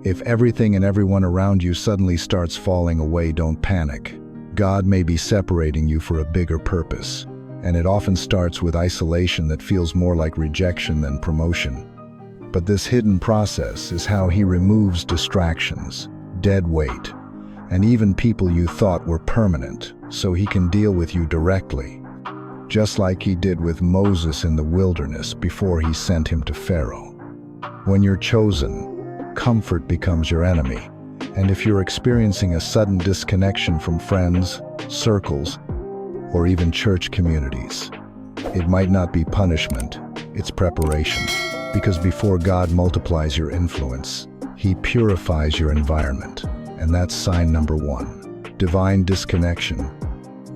If everything and everyone around you suddenly starts falling away, don't panic. God may be separating you for a bigger purpose, and it often starts with isolation that feels more like rejection than promotion. But this hidden process is how He removes distractions, dead weight, and even people you thought were permanent, so He can deal with you directly. Just like He did with Moses in the wilderness before He sent him to Pharaoh. When you're chosen, comfort becomes your enemy. And if you're experiencing a sudden disconnection from friends, circles, or even church communities, it might not be punishment, it's preparation. Because before God multiplies your influence, He purifies your environment. And that's sign number 1. Divine disconnection,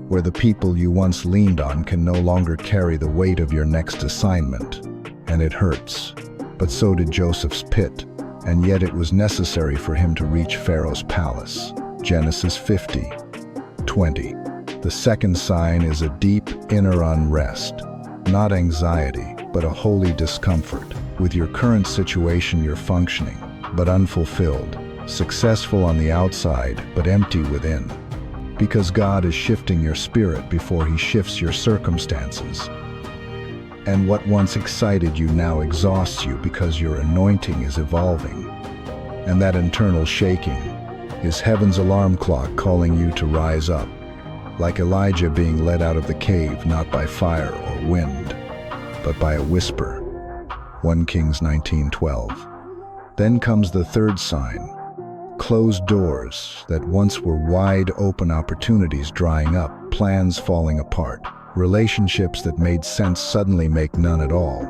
where the people you once leaned on can no longer carry the weight of your next assignment. And it hurts. But so did Joseph's pit, and yet it was necessary for him to reach Pharaoh's palace. Genesis 50:20. The second sign is a deep inner unrest, not anxiety, but a holy discomfort. With your current situation, you're functioning, but unfulfilled, successful on the outside, but empty within. Because God is shifting your spirit before He shifts your circumstances. And what once excited you now exhausts you because your anointing is evolving. And that internal shaking is heaven's alarm clock calling you to rise up, like Elijah being led out of the cave not by fire or wind, but by a whisper. 1 Kings 19:12. Then comes the third sign, closed doors that once were wide open opportunities drying up, plans falling apart. Relationships that made sense suddenly make none at all.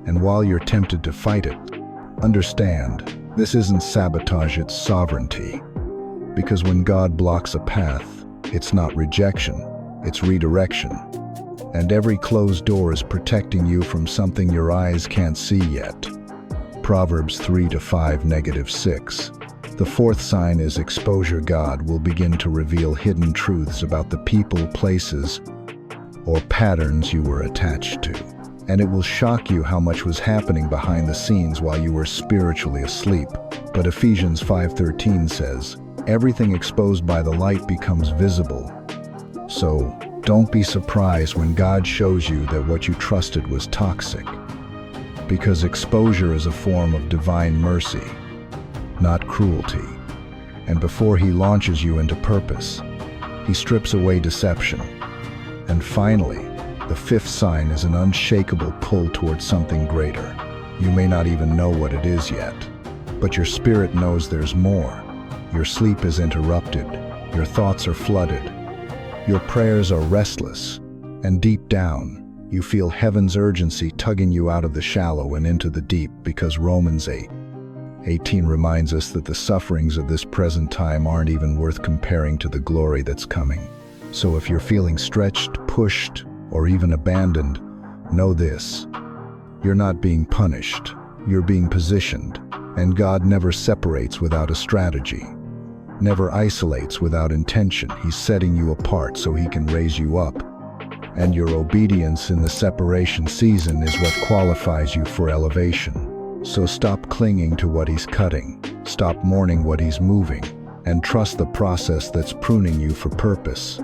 And while you're tempted to fight it, understand, this isn't sabotage, it's sovereignty. Because when God blocks a path, it's not rejection, it's redirection. And every closed door is protecting you from something your eyes can't see yet. Proverbs 3-5-6. The fourth sign is exposure. God will begin to reveal hidden truths about the people, places, or patterns you were attached to. And it will shock you how much was happening behind the scenes while you were spiritually asleep. But Ephesians 5:13 says, everything exposed by the light becomes visible. So, don't be surprised when God shows you that what you trusted was toxic. Because exposure is a form of divine mercy, not cruelty. And before He launches you into purpose, He strips away deception. And finally, the fifth sign is an unshakable pull towards something greater. You may not even know what it is yet, but your spirit knows there's more. Your sleep is interrupted, your thoughts are flooded, your prayers are restless, and deep down, you feel heaven's urgency tugging you out of the shallow and into the deep, because Romans 8:18 reminds us that the sufferings of this present time aren't even worth comparing to the glory that's coming. So if you're feeling stretched, pushed, or even abandoned, know this: you're not being punished, you're being positioned. And God never separates without a strategy, never isolates without intention. He's setting you apart so He can raise you up. And your obedience in the separation season is what qualifies you for elevation. So stop clinging to what He's cutting, stop mourning what He's moving, and trust the process that's pruning you for purpose.